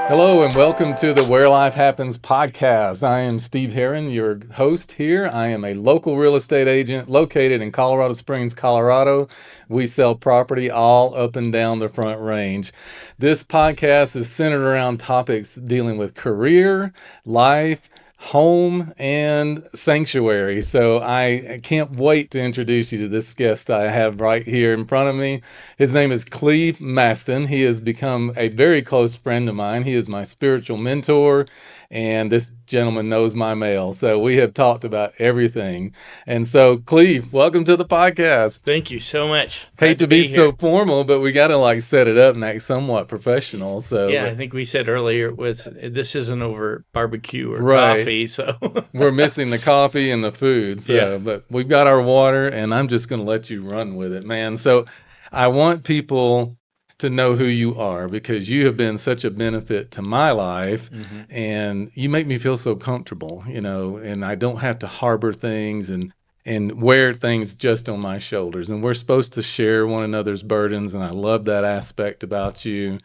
Hello and welcome to the Where Life Happens podcast. I am Steve Herron, your host here. I am a local real estate agent located in Colorado Springs, Colorado. We sell property all up and down the Front Range. This podcast is centered around topics dealing with career, life, home, and sanctuary. So I can't wait to introduce you to this guest I have right here in front of me. His name is Cleveland Masten. He has become a very close friend of mine. He is my spiritual mentor, and this gentleman knows my mail. So we have talked about everything. And so, Cleve, welcome to the podcast. Thank you so much. Hate to be so formal, but we got to set it up and act somewhat professional. So yeah, I think we said earlier this isn't over barbecue or Right. coffee, so we're missing the coffee and the food. So, Yeah. but we've got our water, and I'm just going to let you run with it, man. So I want people to know who you are because you have been such a benefit to my life, and you make me feel so comfortable, and I don't have to harbor things and wear things just on my shoulders. And we're supposed to share one another's burdens, and I love that aspect about you.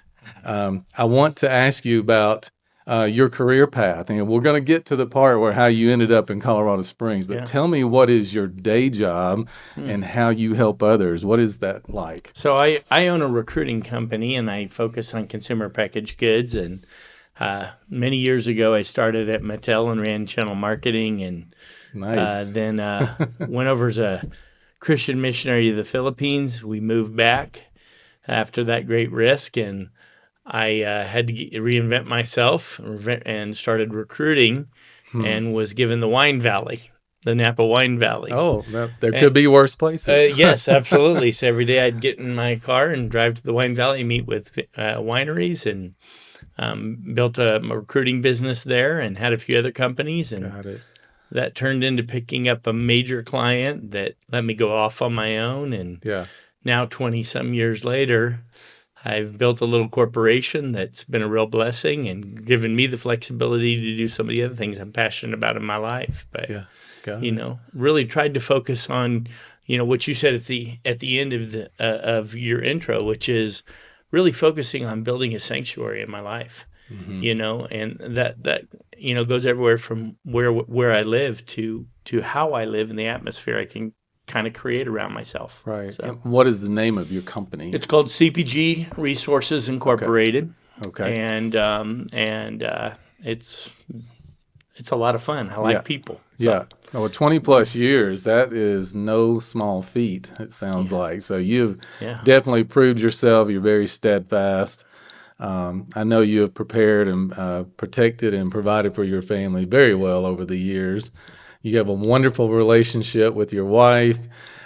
I want to ask you about your career path, and we're going to get to the part where how you ended up in Colorado Springs. But Yeah. tell me, what is your day job and how you help others? What is that like? So I own a recruiting company and I focus on consumer packaged goods. And many years ago, I started at Mattel and ran channel marketing, and Nice. then went over as a Christian missionary to the Philippines. We moved back after that great risk, and I had to reinvent myself and started recruiting and was given the Wine Valley, the Napa Wine Valley. Oh, there could be worse places. Yes, absolutely. So every day I'd get in my car and drive to the Wine Valley, meet with wineries, and built a recruiting business there and had a few other companies. And Got it. that turned into picking up a major client that let me go off on my own. And Yeah. now 20 some years later, I've built a little corporation that's been a real blessing and given me the flexibility to do some of the other things I'm passionate about in my life. But Yeah. Got it. really tried to focus on, what you said at the end of your intro, which is really focusing on building a sanctuary in my life. And that goes everywhere from where I live to how I live and the atmosphere I can kind of create around myself. Right. So And what is the name of your company? it's called CPG Resources Incorporated. Okay. And it's a lot of fun. I like Yeah. people. Yeah. Well, 20 plus years, that is no small feat, it sounds like. So you've Yeah. definitely proved yourself. You're very steadfast. I know you have prepared and protected and provided for your family very well over the years. You have a wonderful relationship with your wife.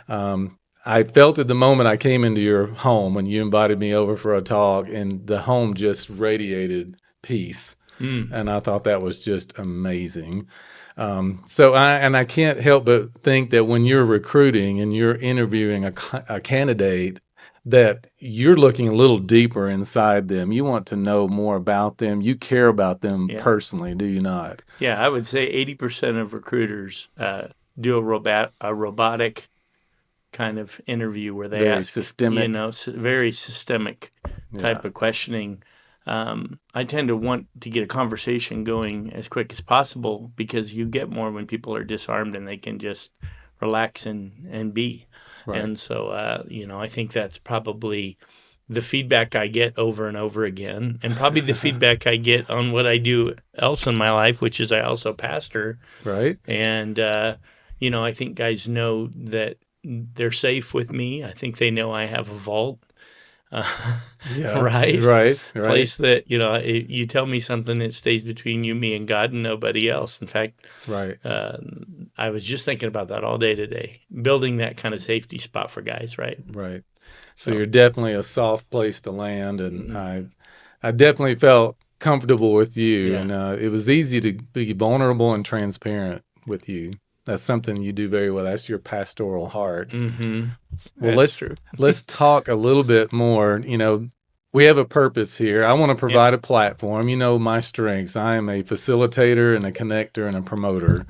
I felt it the moment I came into your home when you invited me over for a talk, and the home just radiated peace. And I thought that was just amazing. So I can't help but think that when you're recruiting and you're interviewing a candidate, that you're looking a little deeper inside them. You want to know more about them. You care about them Yeah. personally, do you not? Yeah, I would say 80% of recruiters do a robotic kind of interview where they Very ask, systemic. very systemic type of questioning. I tend to want to get a conversation going as quick as possible because you get more when people are disarmed and they can just relax and be. Right. And so, I think that's probably the feedback I get over and over again, and probably the feedback I get on what I do else in my life, which is I also pastor. Right. And, I think guys know that they're safe with me. I think they know I have a vault. Yeah. Right? Right. Place that, you tell me something, it stays between you, me, and God, and nobody else. In fact, Right. I was just thinking about that all day today, building that kind of safety spot for guys, right? Right. So you're definitely a soft place to land, and I definitely felt comfortable with you, Yeah. and it was easy to be vulnerable and transparent with you. That's something you do very well. That's your pastoral heart. Mm-hmm. Well, That's true. let's talk a little bit more. We have a purpose here. I want to provide a platform. You know my strengths. I am a facilitator and a connector and a promoter.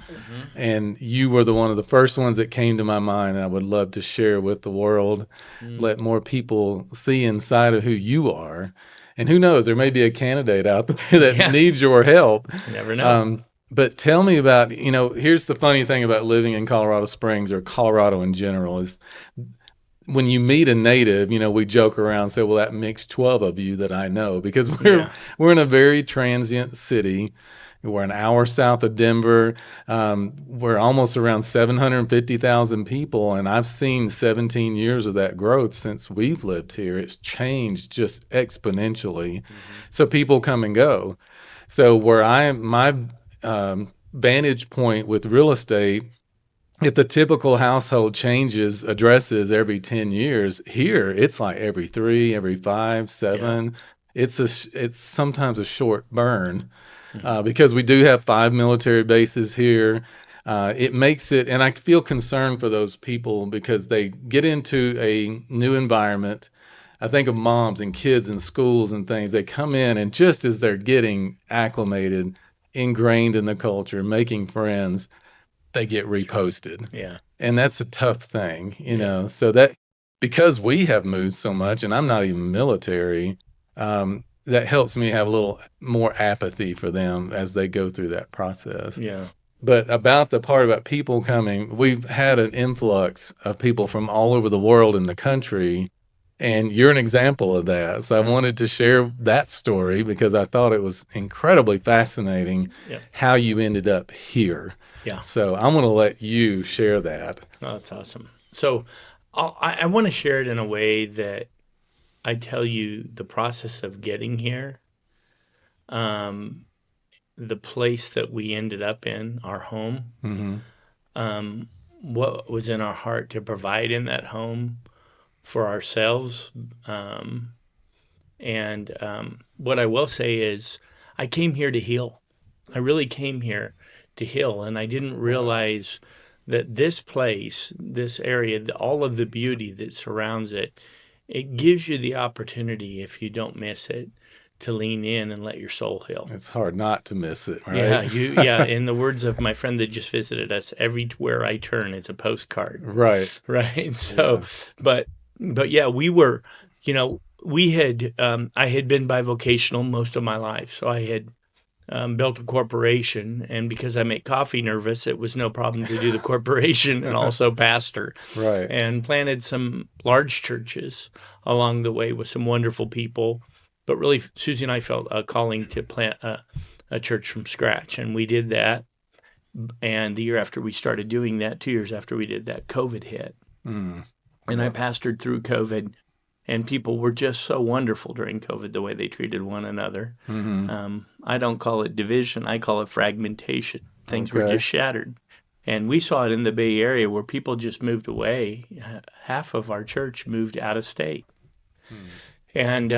And you were one of the first ones that came to my mind that I would love to share with the world. Let more people see inside of who you are. And who knows, there may be a candidate out there that Yeah. needs your help. You never know. But tell me about, here's the funny thing about living in Colorado Springs or Colorado in general is when you meet a native, we joke around and say, well, that makes 12 of you that I know, because Yeah. we're in a very transient city. We're an hour south of Denver. We're almost around 750,000 people, and I've seen 17 years of that growth since we've lived here. It's changed just exponentially. So people come and go. So my vantage point with real estate, if the typical household changes addresses every 10 years, here it's like every 3, every 5, Yeah. 7. It's sometimes a short burn because we do have 5 military bases here. It makes it, and I feel concerned for those people because they get into a new environment. I think of moms and kids in schools and things. They come in, and just as they're getting acclimated, ingrained in the culture, making friends, they get reposted. Yeah. And that's a tough thing, Yeah. So that, because we have moved so much and I'm not even military, that helps me have a little more apathy for them as they go through that process. Yeah. But about the part about people coming, we've had an influx of people from all over the world in the country, and you're an example of that. So I wanted to share that story because I thought it was incredibly fascinating Yeah. how you ended up here. Yeah. So I'm going to let you share that. Oh, that's awesome. So I want to share it in a way that I tell you the process of getting here, the place that we ended up in, our home, Mm-hmm. what was in our heart to provide in that home for ourselves. And what I will say is I came here to heal. I really came here to heal, and I didn't realize that this place, this area, all of the beauty that surrounds it, it gives you the opportunity, if you don't miss it, to lean in and let your soul heal. It's hard not to miss it, Yeah, right? yeah. In the words of my friend that just visited us, everywhere I turn, it's a postcard, Right. right? So, Yeah. but yeah, we were, we had, I had been bivocational most of my life, so I had built a corporation, and because I make coffee nervous, it was no problem to do the corporation and also pastor, Right. and planted some large churches along the way with some wonderful people. But really, Susie and I felt a calling to plant a church from scratch, and we did that. And the year after we started doing that, 2 years after we did that, COVID hit, Mm. and I pastored through COVID. And people were just so wonderful during COVID, the way they treated one another. Mm-hmm. I don't call it division. I call it fragmentation. Things were Okay. just shattered. And we saw it in the Bay Area where people just moved away. Half of our church moved out of state. And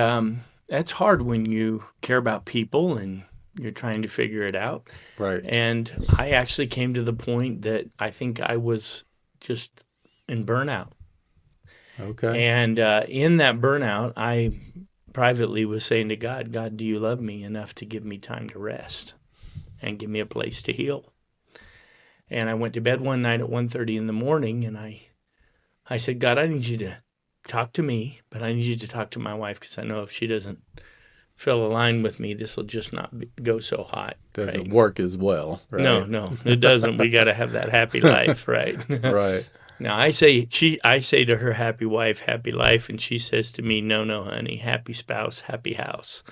that's hard when you care about people and you're trying to figure it out. Right. And I actually came to the point that I think I was just in burnout. Okay. And in that burnout, I privately was saying to God, God, do you love me enough to give me time to rest and give me a place to heal? And I went to bed one night at 1:30 in the morning, and I said, God, I need you to talk to me, but I need you to talk to my wife, because I know if she doesn't feel aligned with me, this will just not go so hot. Doesn't right? work as well, right? No, it doesn't. We got to have that happy life, right? Right. Now I say to her, happy wife, happy life, and she says to me, no, honey, happy spouse, happy house.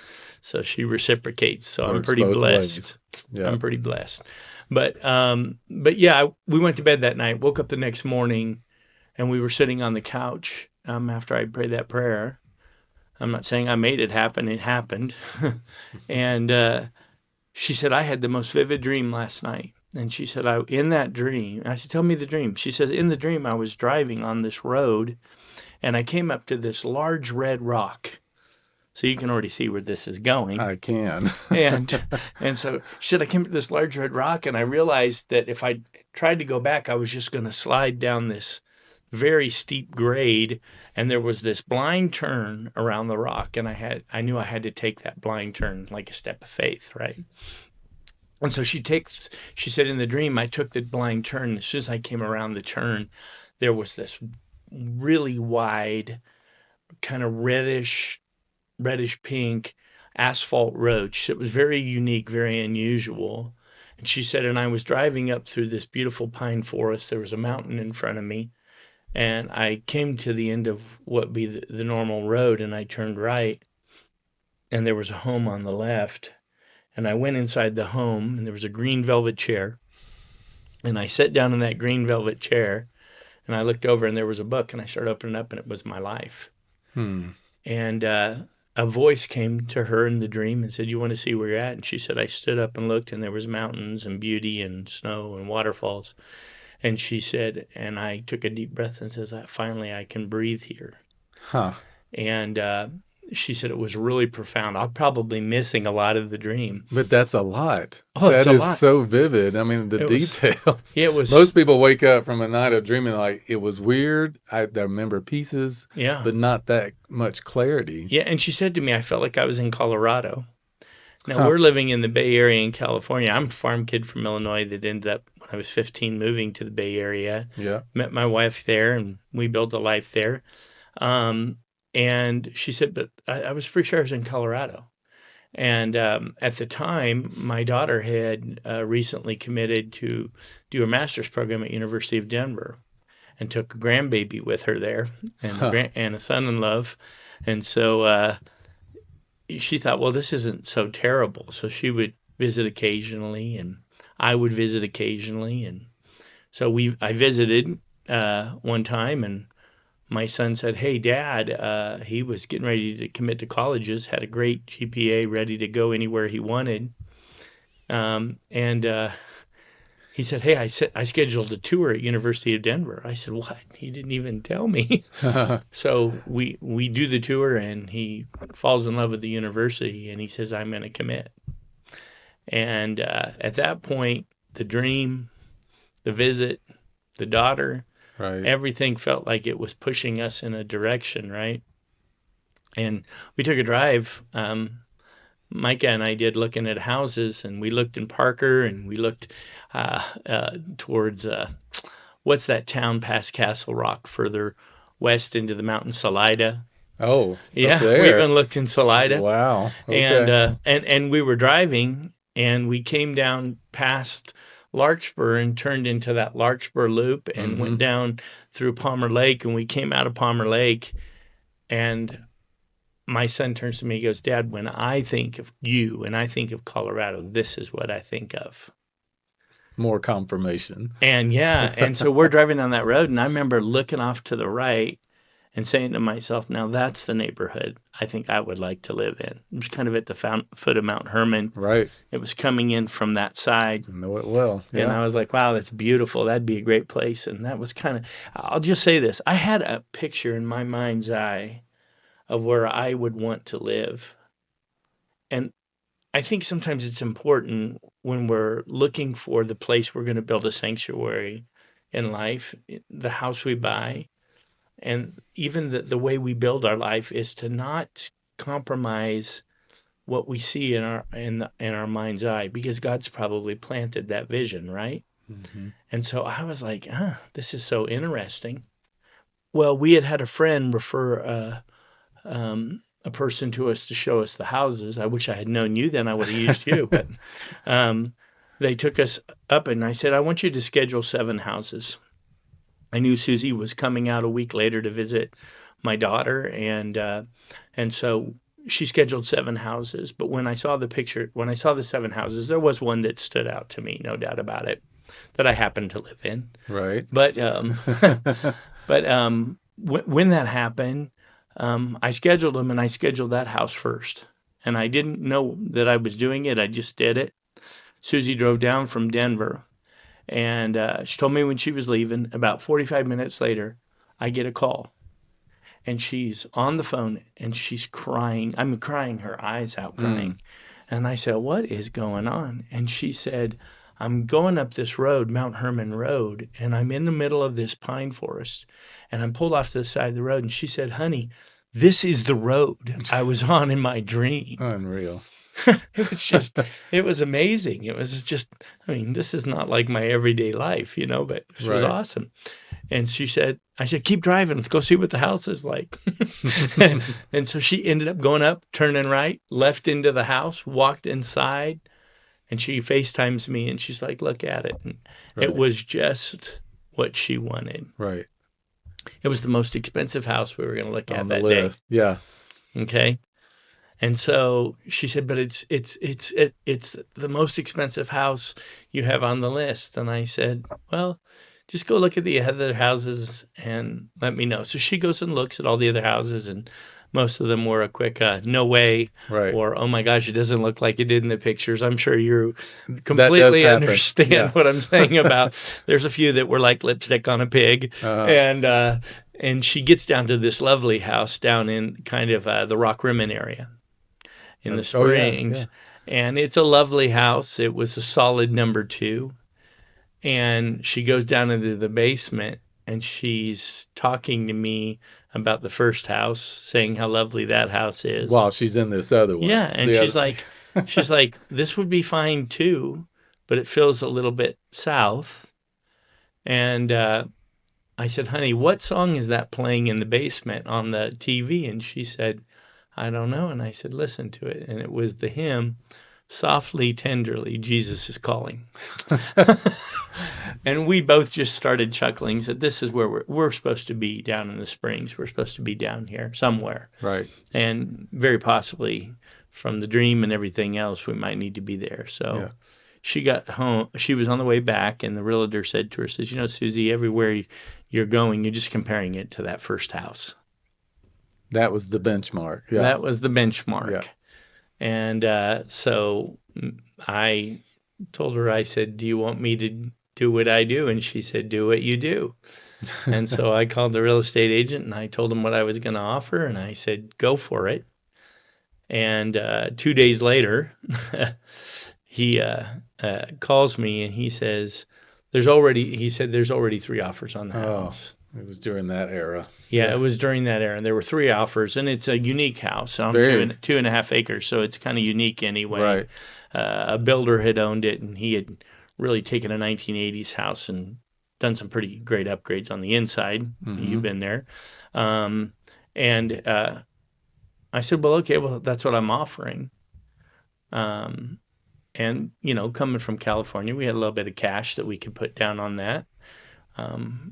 So she reciprocates. So I'm Works pretty both blessed. ways. Yeah. I'm pretty blessed. But yeah, we went to bed that night. Woke up the next morning, and we were sitting on the couch after I prayed that prayer. I'm not saying I made it happen. It happened. And she said, I had the most vivid dream last night. And she said, in that dream, I said, tell me the dream. She says, in the dream, I was driving on this road, and I came up to this large red rock. So you can already see where this is going. I can. and so she said, I came to this large red rock, and I realized that if I tried to go back, I was just going to slide down this very steep grade, and there was this blind turn around the rock, and I knew I had to take that blind turn like a step of faith, right? And so she said, in the dream, I took the blind turn. As soon as I came around the turn, there was this really wide, kind of reddish reddish pink asphalt road. She said it was very unique, very unusual. And she said, and I was driving up through this beautiful pine forest. There was a mountain in front of me. And I came to the end of what would be the normal road, and I turned right, and there was a home on the left. And I went inside the home, and there was a green velvet chair. And I sat down in that green velvet chair, and I looked over, and there was a book, and I started opening up, and it was my life. And a voice came to her in the dream and said, "You want to see where you're at?" And she said, I stood up and looked, and there was mountains and beauty and snow and waterfalls. And she said, and I took a deep breath and says, finally, I can breathe here. Huh. And she said it was really profound. I'm probably missing a lot of the dream. But that's a lot. Oh, it's that a is lot. so vivid. I mean, the details. It was. Most people wake up from a night of dreaming like it was weird. I remember pieces, Yeah. but not that much clarity. Yeah, and she said to me, I felt like I was in Colorado. Now, we're living in the Bay Area in California. I'm a farm kid from Illinois that ended up, when I was 15, moving to the Bay Area. Yeah. Met my wife there, and we built a life there. And she said, but I was pretty sure I was in Colorado. And at the time, my daughter had recently committed to do a master's program at University of Denver and took a grandbaby with her there and a son-in-law. And so she thought, well, this isn't so terrible. So she would visit occasionally, and I would visit occasionally. And so I visited one time, and my son said, hey, Dad, he was getting ready to commit to colleges, had a great GPA, ready to go anywhere he wanted. He said, hey, I scheduled a tour at University of Denver. I said, what? He didn't even tell me. So we do the tour, and he falls in love with the university, and he says, I'm going to commit. And at that point, the dream, the visit, the daughter, right, everything felt like it was pushing us in a direction, right? And we took a drive. Micah and I did, looking at houses, and we looked in Parker, and we looked towards what's that town past Castle Rock, further west into the mountain, Salida. Oh, yeah, there. We even looked in Salida. Wow. Okay. And we were driving, and we came down past Larkspur and turned into that Larkspur loop and went down through Palmer Lake, and we came out of Palmer Lake, and my son turns to me, he goes, Dad, when I think of you and I think of Colorado, this is what I think of. More confirmation. And yeah, and so we're driving down that road, and I remember looking off to the right and saying to myself, now that's the neighborhood I think I would like to live in. It was kind of at the foot of Mount Herron. Right. It was coming in from that side. I know it well. Yeah. And I was like, wow, that's beautiful. That'd be a great place. And that was kind of, I'll just say this. I had a picture in my mind's eye of where I would want to live. And I think sometimes it's important when we're looking for the place we're going to build a sanctuary in life, the house we buy, and even the way we build our life, is to not compromise what we see in our mind's eye, because God's probably planted that vision, right? And so I was like, this is so interesting. Well, we had a friend refer a person to us to show us the houses. I wish I had known you then. I would have used you. But they took us up, and I said, I want you to schedule 7 houses. I knew Susie was coming out a week later to visit my daughter, and so she scheduled 7 houses. But when I saw the 7 houses, there was one that stood out to me, no doubt about it, that I happened to live in. Right. But when that happened, I scheduled them, and I scheduled that house first. And I didn't know that I was doing it. I just did it. Susie drove down from Denver, and she told me when she was leaving. About 45 minutes later, I get a call, and she's on the phone, and she's crying. I'm crying her eyes out, crying. And I said, what is going on? And she said, I'm going up this road, Mount Herron Road, and I'm in the middle of this pine forest, and I'm pulled off to the side of the road. And she said, honey, this is the road I was on in my dream. Unreal. It was amazing. It was just, I mean, this is not like my everyday life, but this was awesome. And I said, keep driving. Let's go see what the house is like. And so she ended up going up, turning right, left into the house, walked inside, and she FaceTimes me and she's like, look at it. And it Right. was just what she wanted. Right. It was the most expensive house we were going to look at On the that list. day. Yeah. Okay. And so she said, but it's the most expensive house you have on the list. And I said, well, just go look at the other houses and let me know. So she goes and looks at all the other houses, and most of them were a quick no way, Right. or oh my gosh, it doesn't look like it did in the pictures. I'm sure you That does completely happen. understand Yeah. what I'm saying about. There's a few that were like lipstick on a pig, Uh-huh. and she gets down to this lovely house down in kind of the Rock Rimmon area in the Oh yeah. Yeah. Springs. And it's a lovely house. It was a solid number 2. And she goes down into the basement and she's talking to me about the first house, saying how lovely that house is. While she's in this other one. Yeah. And The she's other- like, this would be fine too, but it feels a little bit south. And I said, honey, what song is that playing in the basement on the TV? And she said, I don't know. And I said, listen to it. And it was the hymn, Softly, Tenderly, Jesus is Calling. And we both just started chuckling, said, this is where we're supposed to be down in the Springs. We're supposed to be down here somewhere. Right. And very possibly from the dream and everything else, we might need to be there. So Yeah. she got home. She was on the way back, and the realtor said to her, says, Susie, everywhere you're going, you're just comparing it to that first house. That was the benchmark. Yeah. That was the benchmark. Yeah. And so I told her, I said, do you want me to do what I do? And she said, do what you do. And so I called the real estate agent and I told him what I was going to offer. And I said, go for it. And 2 days later, he calls me and he says, there's already 3 offers on the house. It was during that era. Yeah, it was during that era. And there were 3 offers, and it's a unique house on Very. 2.5 acres, so it's kind of unique anyway. Right. A builder had owned it, and he had really taken a 1980s house and done some pretty great upgrades on the inside. Mm-hmm. You've been there. And I said, well, okay, well, that's what I'm offering. And, coming from California, we had a little bit of cash that we could put down on that.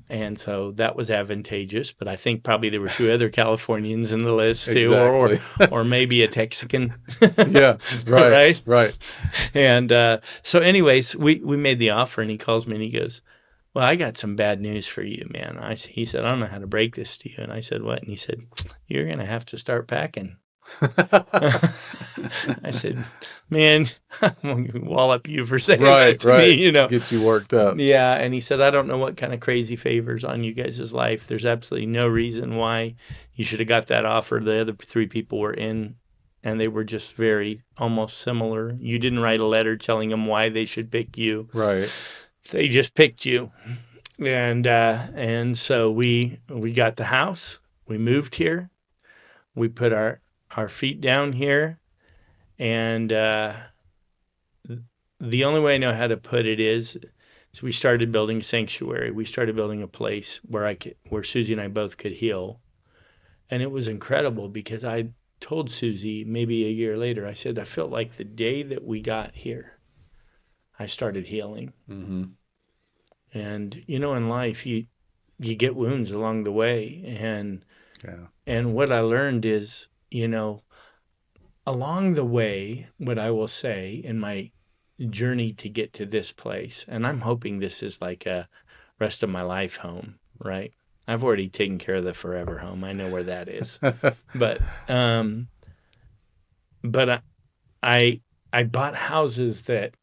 And so that was advantageous, but I think probably there were 2 other Californians in the list too, Exactly. or maybe a Texican. Yeah, right, right. And so anyways, we made the offer, and he calls me and he goes, well, I got some bad news for you, man. He said, I don't know how to break this to you. And I said, what? And he said, you're going to have to start packing. I said, man, I'm going to wallop you for saying that to me, Get you worked up. Yeah, and he said, I don't know what kind of crazy favors on you guys' life. There's absolutely no reason why you should have got that offer. The other 3 people were in, and they were just very almost similar. You didn't write a letter telling them why they should pick you. Right. They just picked you. And so we got the house. We moved here. We put our feet down here, and the only way I know how to put it is we started building a sanctuary. We started building a place where Susie and I both could heal, and it was incredible because I told Susie maybe a year later, I said, I felt like the day that we got here, I started healing. Mm-hmm. And in life you get wounds along the way, and what I learned is, along the way, what I will say in my journey to get to this place, and I'm hoping this is like a rest of my life home, right? I've already taken care of the forever home. I know where that is. But I bought houses that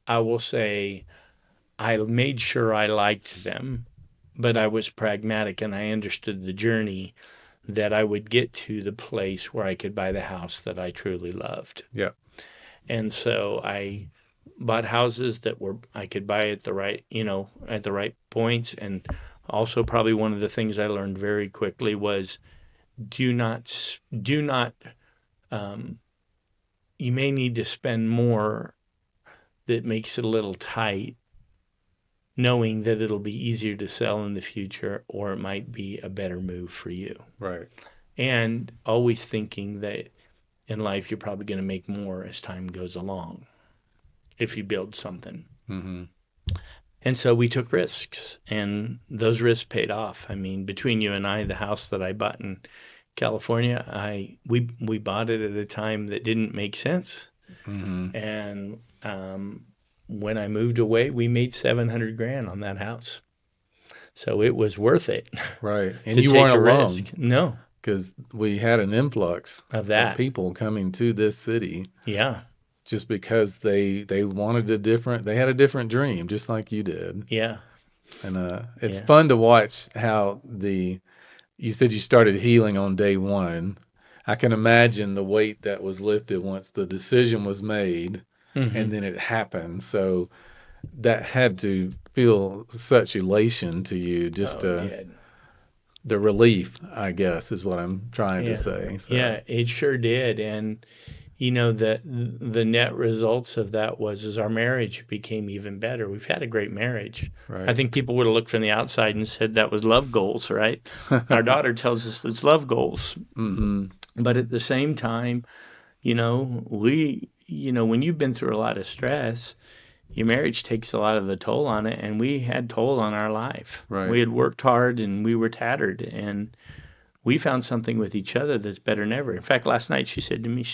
I will say I made sure I liked them, but I was pragmatic and I understood the journey that I would get to the place where I could buy the house that I truly loved. Yeah. And so I bought houses that I could buy at the right points. And also probably one of the things I learned very quickly was you may need to spend more that makes it a little tight knowing that it'll be easier to sell in the future, or it might be a better move for you. Right. And always thinking that in life you're probably going to make more as time goes along if you build something. Mm-hmm. And so we took risks, and those risks paid off. I mean, between you and I, the house that I bought in California, we bought it at a time that didn't make sense. Mm-hmm. And when I moved away, we made $700,000 on that house. So it was worth it. Right. And to you take weren't a alone, risk. No, because we had an influx of that. people coming to this city Yeah, just because they wanted they had a different dream, just like you did. yeah, And it's yeah. fun to watch how you said you started healing on day one. I can imagine the weight that was lifted once the decision was made and then it happened. So that had to feel such elation to you, just Oh, yeah. the relief, I guess, is what I'm trying to Yeah. say. So. Yeah, it sure did. And the net results of that is our marriage became even better. We've had a great marriage. Right. I think people would have looked from the outside and said that was love goals, right? Our daughter tells us it's love goals. Mm-hmm. But at the same time, when you've been through a lot of stress, your marriage takes a lot of the toll on it, and we had toll on our life. Right. We had worked hard and we were tattered, and we found something with each other that's better than ever. In fact, last night she said to me,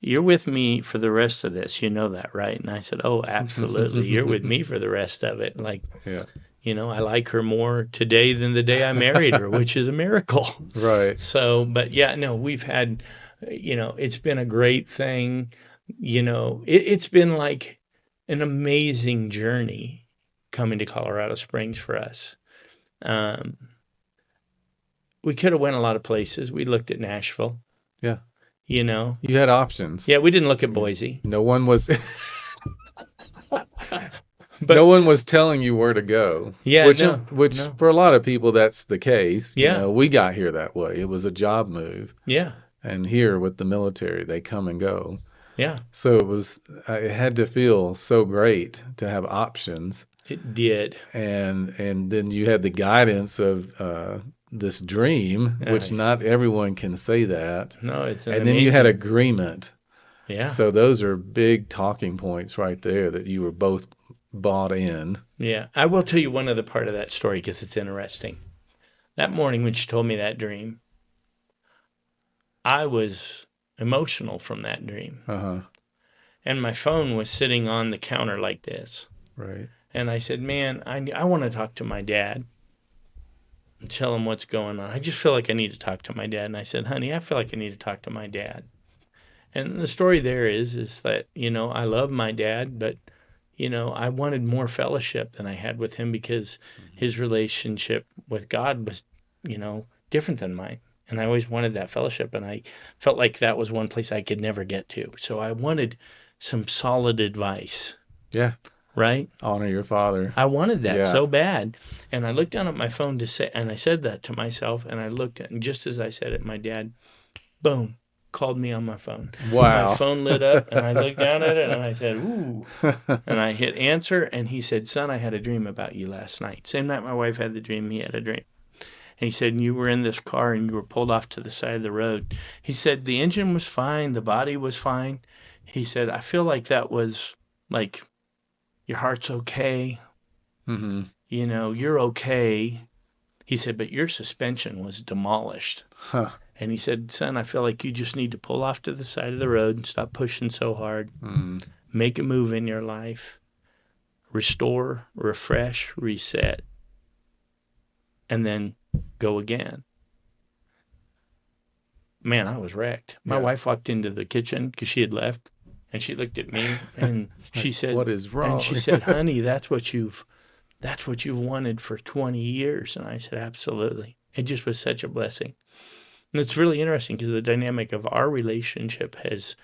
"You're with me for the rest of this. You know that, right?" And I said, "Oh, absolutely. You're with me for the rest of it." Like, yeah. I like her more today than the day I married her, which is a miracle. Right. So, but yeah, no, we've had, it's been a great thing. It's been like an amazing journey coming to Colorado Springs for us. We could have went a lot of places. We looked at Nashville. Yeah. You had options. Yeah, we didn't look at Boise. No one was no one was telling you where to go. Yeah, which no. For a lot of people that's the case. Yeah. We got here that way. It was a job move. Yeah. And here with the military, they come and go. Yeah. So it had to feel so great to have options. It did. And then you had the guidance of this dream, which not everyone can say that. No, it's and then you had agreement. Yeah. So those are big talking points right there that you were both bought in. Yeah. I will tell you one other part of that story because it's interesting. That morning when she told me that dream, I was emotional from that dream. Uh-huh. And my phone was sitting on the counter like this. Right. And I said, "Man, I want to talk to my dad and tell him what's going on. I just feel like I need to talk to my dad." And I said, "Honey, I feel like I need to talk to my dad." And the story there is that, I love my dad, but, I wanted more fellowship than I had with him because his relationship with God was, different than mine. And I always wanted that fellowship. And I felt like that was one place I could never get to. So I wanted some solid advice. Yeah. Right? Honor your father. I wanted that so bad. And I looked down at my phone and I said that to myself. And I looked at, and just as I said it, my dad, boom, called me on my phone. Wow. My phone lit up and I looked down at it and I said, "Ooh." And I hit answer and he said, "Son, I had a dream about you last night." Same night my wife had the dream, he had a dream. And he said, "You were in this car and you were pulled off to the side of the road." He said, "The engine was fine. The body was fine." He said, "I feel like that was like, your heart's okay. Mm-hmm. You're okay." He said, "But your suspension was demolished." Huh. And he said, "Son, I feel like you just need to pull off to the side of the road and stop pushing so hard. Make a move in your life. Restore, refresh, reset. And then go again." Man, I was wrecked. My wife walked into the kitchen because she had left, and she looked at me and she said, "What is wrong?" And she said, "Honey, that's what you've wanted for 20 years." And I said, "Absolutely." It just was such a blessing. And it's really interesting because the dynamic of our relationship has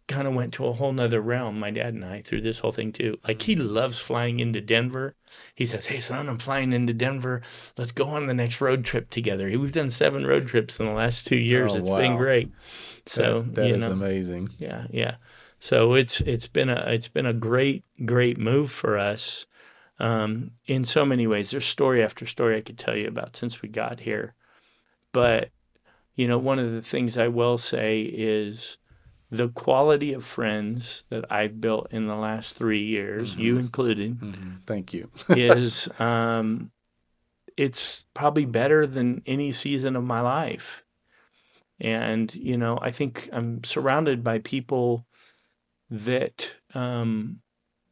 kind of went to a whole nother realm, my dad and I, through this whole thing too. Like, he loves flying into Denver. He says, "Hey, son, I'm flying into Denver. Let's go on the next road trip together." We've done 7 road trips in the last 2 years. It's been great. So that is amazing. Yeah. So it's been a great move for us. in so many ways. There's story after story I could tell you about since we got here. But, one of the things I will say is the quality of friends that I've built in the last 3 years, you included, Thank you. is it's probably better than any season of my life. And, I think I'm surrounded by people that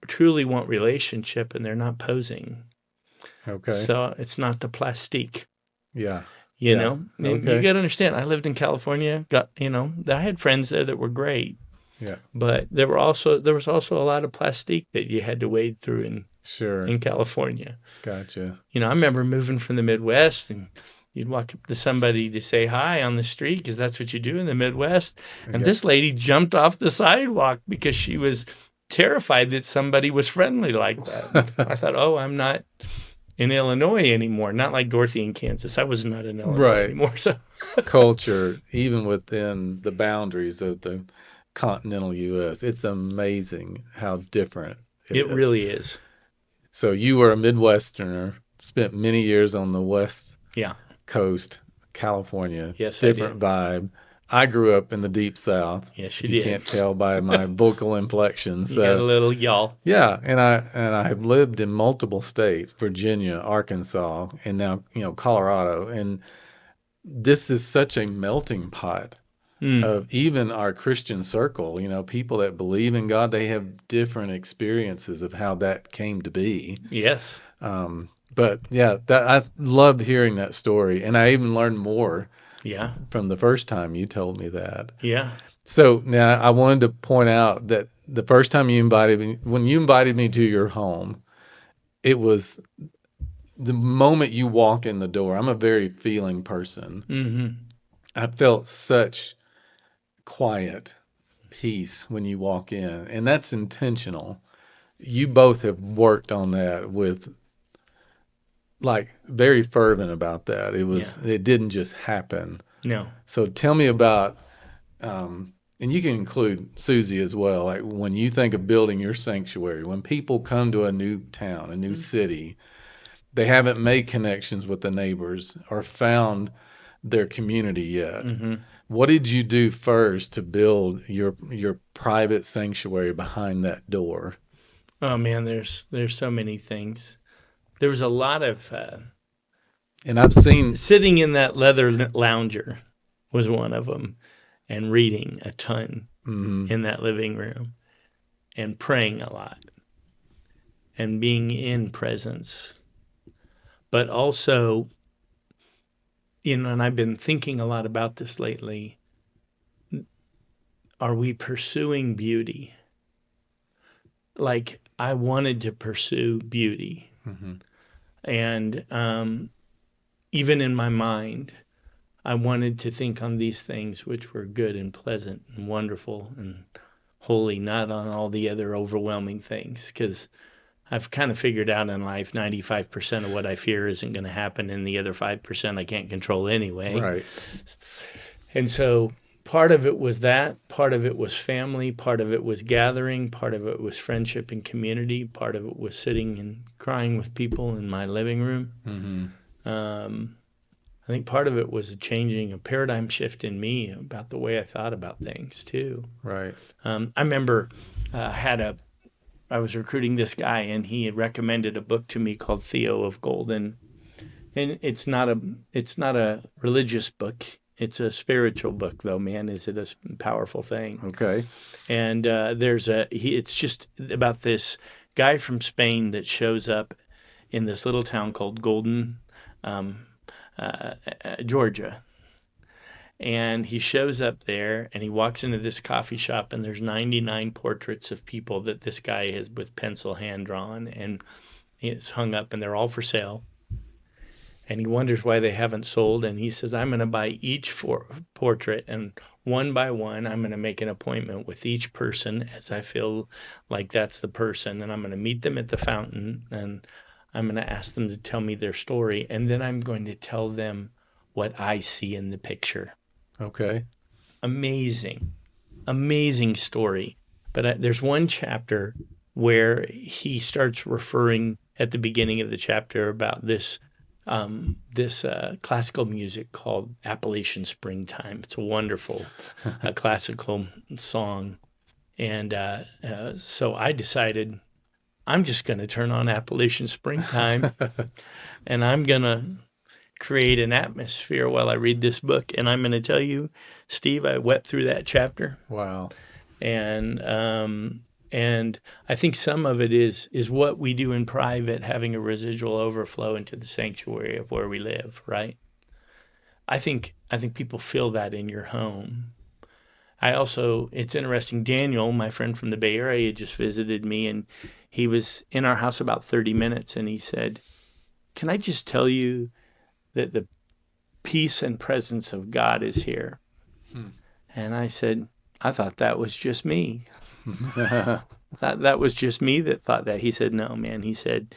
truly want relationship and they're not posing. Okay. So it's not the plastique, Yeah. you Yeah. know? And you Okay. got to understand, I lived in California, I had friends there that were great, Yeah. but there was also a lot of plastique that you had to wade through Sure. in California. Gotcha. I remember moving from the Midwest and you'd walk up to somebody to say hi on the street because that's what you do in the Midwest. And Yeah. this lady jumped off the sidewalk because she was terrified that somebody was friendly like that. I thought, oh, I'm not in Illinois anymore. Not like Dorothy in Kansas. I was not in Illinois Right. anymore. So Culture, even within the boundaries of the continental U.S., it's amazing how different it it is. really is. So you were a Midwesterner, spent many years on the West Yeah. Coast, California. Yes, I Different did. vibe. I grew up in the deep South. Yes, If you you did. can't tell by my vocal inflection. You got a So little y'all. yeah, and I have lived in multiple states, Virginia, Arkansas, and now, Colorado. And this is such a melting pot of even our Christian circle, people that believe in God, they have different experiences of how that came to be. Yes. But yeah, that I loved hearing that story, and I even learned more Yeah. from the first time you told me that. Yeah. So now I wanted to point out that the first time when you invited me to your home, it was the moment you walked in the door. I'm a very feeling person. Mm-hmm. I felt such quiet peace when you walk in, and that's intentional. You both have worked on that with like very fervent about that. It didn't just happen. No. So tell me about and you can include Susie as well. Like when you think of building your sanctuary, when people come to a new town, a new city, they haven't made connections with the neighbors or found their community yet. What did you do first to build your private sanctuary behind that door? Oh man, there's so many things. There was a lot of And I've seen sitting in that leather lounger was one of them, and reading a ton in that living room, and praying a lot, and being in presence. But also, and I've been thinking a lot about this lately. Are we pursuing beauty? Like I wanted to pursue beauty, and even in my mind, I wanted to think on these things which were good and pleasant and wonderful and holy, not on all the other overwhelming things. Because I've kind of figured out in life 95% of what I fear isn't going to happen, and the other 5% I can't control anyway. right. And so part of it was that, part of it was family, part of it was gathering, part of it was friendship and community, part of it was sitting and crying with people in my living room. I think part of it was a paradigm shift in me about the way I thought about things too. Right. I remember I was recruiting this guy, and he had recommended a book to me called Theo of Golden, and it's not a religious book. It's a spiritual book, though. Man, is it a powerful thing? Okay. And it's just about this guy from Spain that shows up in this little town called Golden, Georgia. And he shows up there and he walks into this coffee shop, and there's 99 portraits of people that this guy has with pencil hand drawn, and it's hung up, and they're all for sale. And he wonders why they haven't sold. And he says, I'm going to buy each portrait, and one by one, I'm going to make an appointment with each person as I feel like that's the person. And I'm going to meet them at the fountain, and I'm going to ask them to tell me their story. And then I'm going to tell them what I see in the picture. Okay. Amazing story. But there's one chapter where he starts referring at the beginning of the chapter about this classical music called Appalachian Springtime. It's a wonderful classical song. And so I decided I'm just going to turn on Appalachian Springtime and I'm going to create an atmosphere while I read this book. And I'm going to tell you, Steve, I wept through that chapter. Wow. And I think some of it is what we do in private, having a residual overflow into the sanctuary of where we live, right? I think people feel that in your home. It's interesting, Daniel, my friend from the Bay Area, just visited me, and he was in our house about 30 minutes, and he said, "Can I just tell you that the peace and presence of God is here?" And I said, "I thought that was just me." I thought that was just me that thought that. He said, "No, man." He said,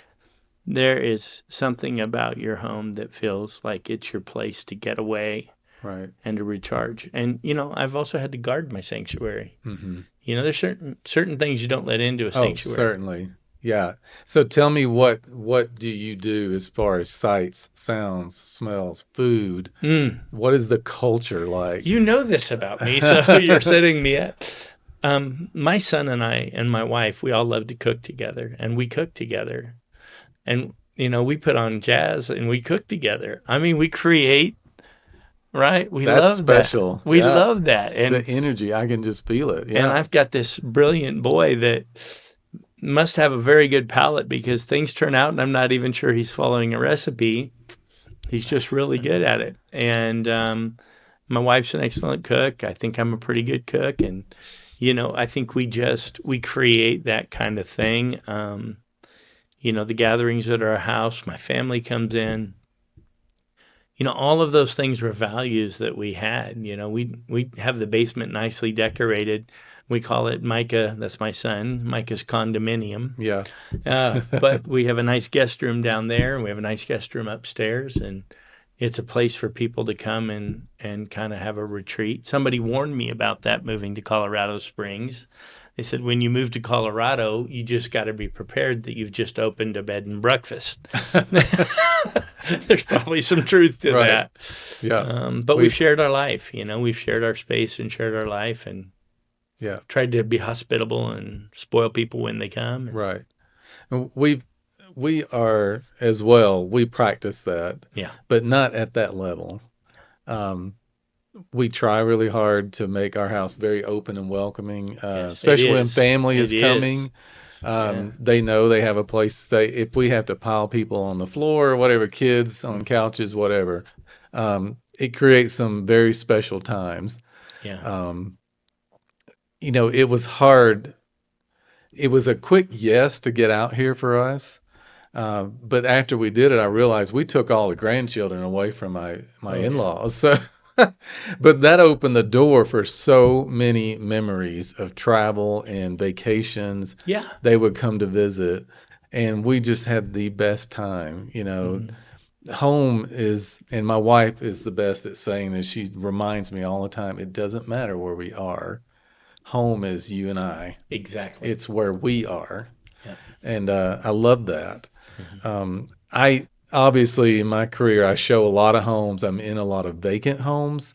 "There is something about your home that feels like it's your place to get away." Right. And to recharge. And, I've also had to guard my sanctuary. Mm-hmm. There's certain things you don't let into a sanctuary. Oh, certainly. Yeah. So tell me, what do you do as far as sights, sounds, smells, food? What is the culture like? You know this about me, so you're setting me up. My son and I and my wife, we all love to cook together, and we cook together. And, we put on jazz and we cook together. I mean, we create. Right? That's love special. That. We love that. And the energy, I can just feel it. Yeah. And I've got this brilliant boy that must have a very good palate because things turn out and I'm not even sure he's following a recipe. He's just really good at it. And my wife's an excellent cook. I think I'm a pretty good cook. And, I think we create that kind of thing. The gatherings at our house, my family comes in. All of those things were values that we had. We have the basement nicely decorated. We call it Micah, that's my son, Micah's condominium. Yeah. But we have a nice guest room down there, and we have a nice guest room upstairs, and it's a place for people to come and kind of have a retreat. Somebody warned me about that moving to Colorado Springs. They said, when you move to Colorado, you just got to be prepared that you've just opened a bed and breakfast. There's probably some truth to that. Yeah. But we've shared our life. We've shared our space and shared our life and tried to be hospitable and spoil people when they come. Right. We are as well. We practice that. Yeah. But not at that level. We try really hard to make our house very open and welcoming, especially when family is coming. They know they have a place to stay. If we have to pile people on the floor or whatever, kids on couches, whatever, it creates some very special times. Yeah. It was hard. It was a quick yes to get out here for us. But after we did it, I realized we took all the grandchildren away from my in-laws. So. But that opened the door for so many memories of travel and vacations. Yeah. They would come to visit, and we just had the best time. Home is, and my wife is the best at saying this. She reminds me all the time, it doesn't matter where we are. Home is you and I. Exactly. It's where we are. Yeah. And I love that. Obviously, in my career, I show a lot of homes. I'm in a lot of vacant homes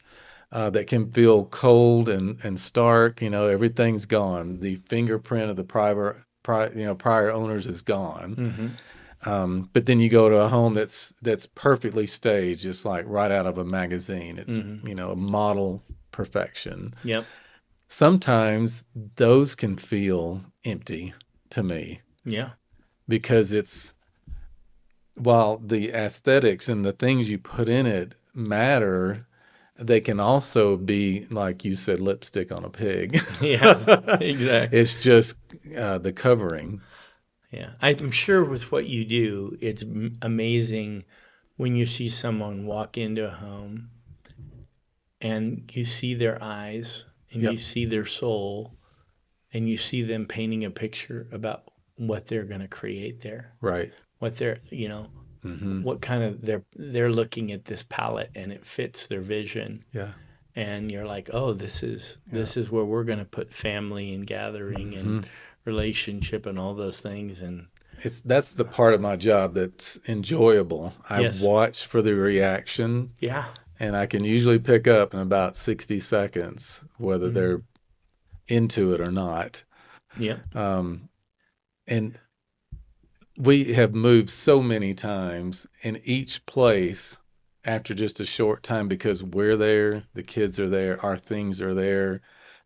that can feel cold and stark. Everything's gone. The fingerprint of the prior owners is gone. But then you go to a home that's perfectly staged, just like right out of a magazine. It's a model perfection. Yep. Sometimes those can feel empty to me. Yeah. Because while the aesthetics and the things you put in it matter, they can also be, like you said, lipstick on a pig. Yeah, exactly. It's just the covering. Yeah. I'm sure with what you do, it's amazing when you see someone walk into a home and you see their eyes and you see their soul and you see them painting a picture about what they're going to create there. Right. What they're, what kind of they're looking at this palette and it fits their vision. Yeah. And you're like, oh, this is where we're going to put family and gathering and relationship and all those things. And That's the part of my job that's enjoyable. I Yes. watch for the reaction, Yeah. and I can usually pick up in about 60 seconds whether Mm. they're into it or not. Yep. Um, and we have moved so many times in each place after just a short time because we're there, the kids are there, our things are there,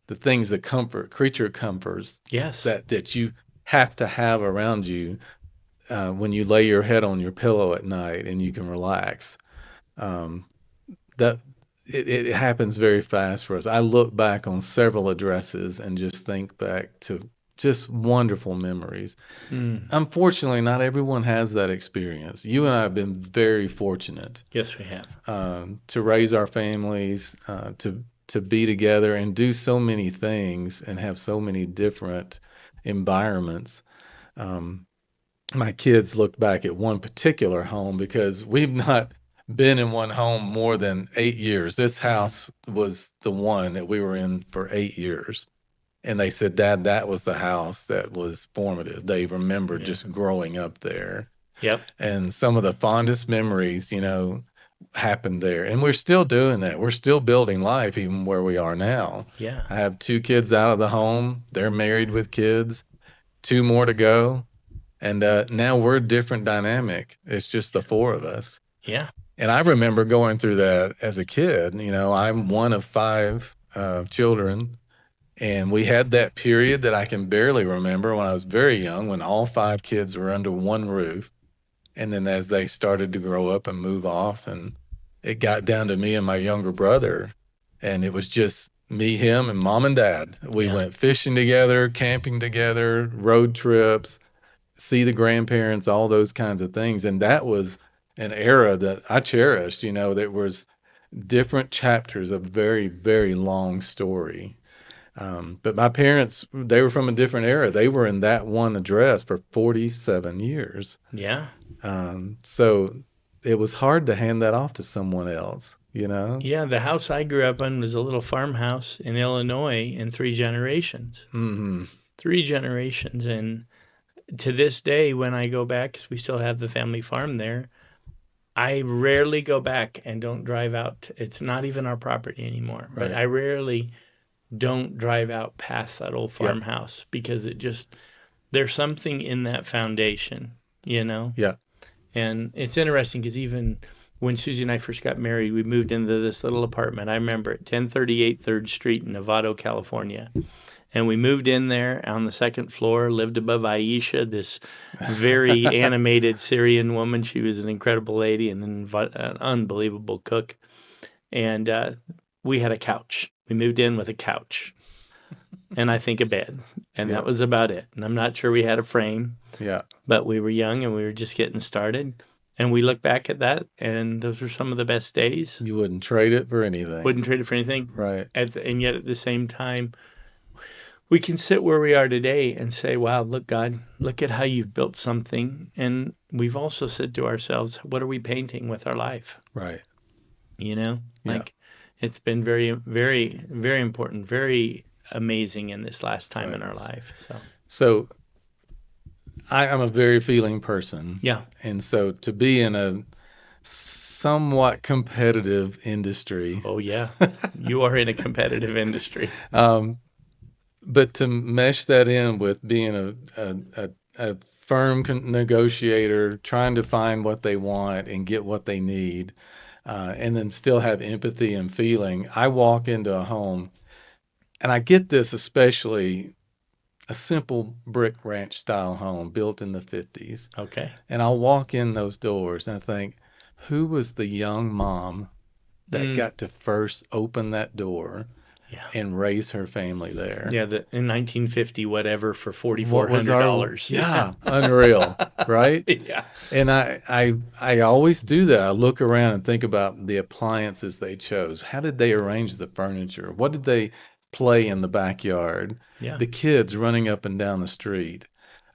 the things that comfort, creature comforts Yes. that you have to have around you when you lay your head on your pillow at night and you can relax. Um, that it happens very fast for us. I look back on several addresses and just think back to just wonderful memories. Mm. Unfortunately, not everyone has that experience. You and I have been very fortunate Yes, we have. to raise our families, to be together and do so many things and have so many different environments. Um, my kids look back at one particular home because we've not been in one home more than 8 years. This house was the one that we were in for 8 years. And they said, Dad, that was the house that was formative. They remember Yeah. just growing up there. Yep. And some of the fondest memories, happened there. And we're still doing that. We're still building life even where we are now. Yeah. I have two kids out of the home. They're married with kids, two more to go. And now we're a different dynamic. It's just the four of us. Yeah. And I remember going through that as a kid. I'm one of five children. And we had that period that I can barely remember when I was very young, when all five kids were under one roof. And then as they started to grow up and move off, and it got down to me and my younger brother, and it was just me, him, and mom and dad. We Yeah. went fishing together, camping together, road trips, see the grandparents, all those kinds of things. And that was an era that I cherished, that was different chapters of very, very long story. But my parents, they were from a different era. They were in that one address for 47 years. Yeah. So it was hard to hand that off to someone else. Yeah. The house I grew up in was a little farmhouse in Illinois in three generations. Hmm. Three generations. And to this day, when I go back, 'cause we still have the family farm there, I rarely go back and don't drive out. It's not even our property anymore, but Right. I rarely don't drive out past that old Yep. farmhouse because there's something in that foundation, you know? Yeah. And it's interesting because even when Susie and I first got married, we moved into this little apartment. I remember it, 1038 3rd Street in Novato, California. And we moved in there on the second floor, lived above Aisha, this very animated Syrian woman. She was an incredible lady and an unbelievable cook. And we had a couch. We moved in with a couch and I think a bed. And Yeah. that was about it. And I'm not sure we had a frame, Yeah. but we were young and we were just getting started. And we look back at that, and those were some of the best days. You wouldn't trade it for anything. Wouldn't trade it for anything. Right. And yet at the same time, we can sit where we are today and say, wow, look, God, look at how you've built something. And we've also said to ourselves, what are we painting with our life? Right. Yeah. Yeah. It's been very, very, very important, very amazing in this last time in Right. our life. So I'm a very feeling person. Yeah. And so to be in a somewhat competitive industry, Oh, yeah. You are in a competitive industry. but to mesh that in with being a firm negotiator, trying to find what they want and get what they need, and then still have empathy and feeling. I walk into a home, and I get this especially a simple brick ranch style home built in the 50s. Okay. And I'll walk in those doors and I think, who was the young mom that got to first open that door Yeah. and raise her family there? Yeah. In 1950, whatever, for What was our $4,400. Yeah, unreal, right? Yeah. And I always do that. I look around and think about the appliances they chose. How did they arrange the furniture? What did they play in the backyard? Yeah. The kids running up and down the street.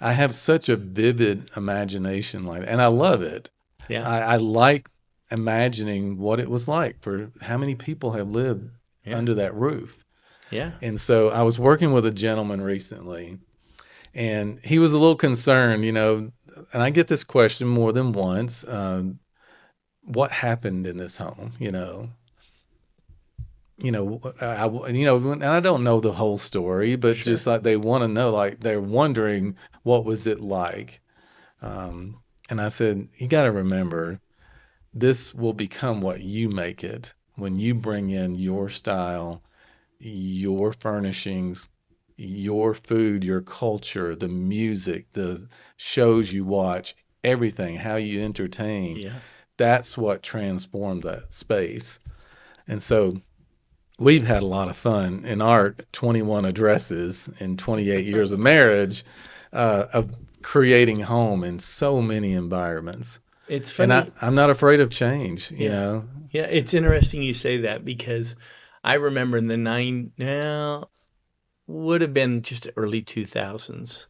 I have such a vivid imagination like that, and I love it. Yeah. I like imagining what it was like for how many people have lived Yeah. under that roof. Yeah. And so I was working with a gentleman recently, And he was a little concerned, and I get this question more than once. What happened in this home? And I don't know the whole story, but Sure. just like they want to know, like they're wondering what was it like. And I said, you got to remember, this will become what you make it when you bring in your style, your furnishings, your food, your culture, the music, the shows you watch, everything, how you entertain. Yeah. That's what transforms that space. And so we've had a lot of fun in our 21 addresses and 28 years of marriage, of creating home in so many environments. It's And funny. I'm not afraid of change, Yeah. Yeah. It's interesting you say that because I remember in the would have been just early 2000s.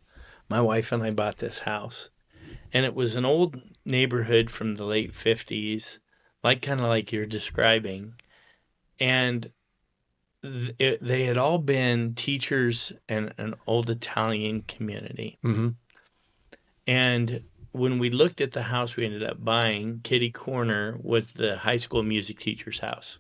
My wife and I bought this house, and it was an old neighborhood from the late 50s, kind of like you're describing. And they had all been teachers and an old Italian community. Mm-hmm. And when we looked at the house we ended up buying, Kitty Corner was the high school music teacher's house.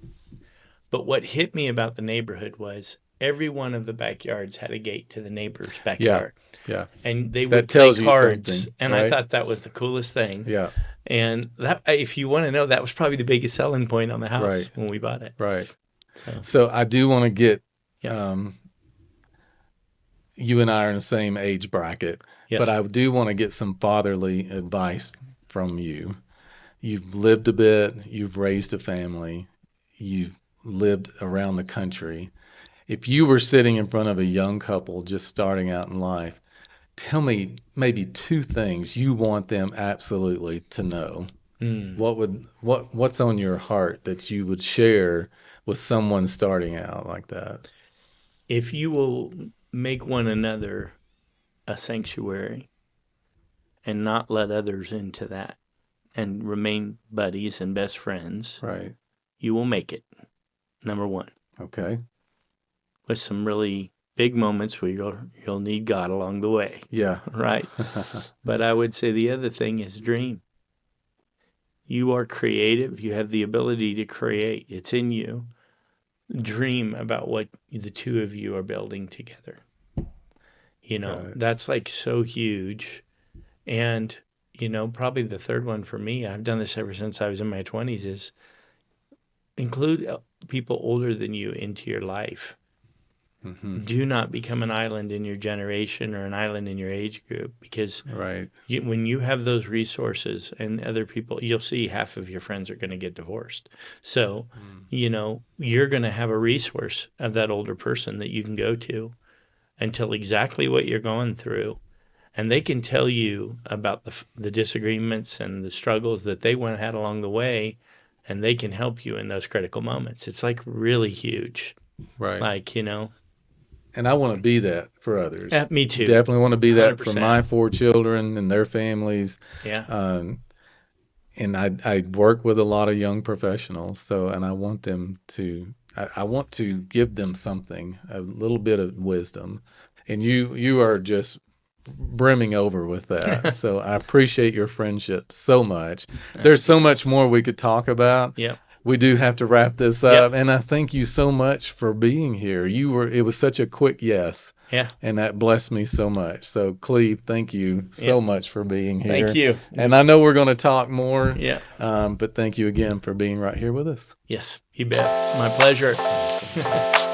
But what hit me about the neighborhood was every one of the backyards had a gate to the neighbor's backyard. Yeah. And they That would play tells you cards. something, And I right? thought that was the coolest thing. Yeah. And that, if you want to know, that was probably the biggest selling point on the house Right. when we bought it. Right. So, So I do want to get, yeah. you and I are in the same age bracket, Yes. but I do want to get some fatherly advice from you. You've lived a bit, you've raised a family, you've lived around the country. If you were sitting in front of a young couple just starting out in life, tell me maybe two things you want them absolutely to know. What's on your heart that you would share with someone starting out like that? If you will make one another a sanctuary and not let others into that and remain buddies and best friends, Right. you will make it. Number one. Okay. With some really big moments where you'll need God along the way. Yeah. Right. But I would say the other thing is dream. You are creative. You have the ability to create. It's in you. Dream about what the two of you are building together. That's like so huge. And, probably the third one for me, I've done this ever since I was in my 20s, is include people older than you into your life. Mm-hmm. Do not become an island in your generation or an island in your age group, because Right. when you have those resources and other people, you'll see half of your friends are going to get divorced. So, you're going to have a resource of that older person that you can go to and tell exactly what you're going through. And they can tell you about the disagreements and the struggles that they had along the way, and they can help you in those critical moments. It's like really huge. Right. And I want to be that for others. me too. Definitely want to be that for 100%. my 4 children and their families. Yeah. And I work with a lot of young professionals, and I want them to, I want to give them something, a little bit of wisdom. And you are just brimming over with that. So I appreciate your friendship so much. There's so much more we could talk about. Yep. We do have to wrap this up. And I thank you so much for being here. It was such a quick yes. Yeah. And that blessed me so much. So Cleve, thank you so much for being here. Thank you. And I know we're going to talk more. Yeah. But thank you again for being right here with us. Yes, you bet. My pleasure. Awesome.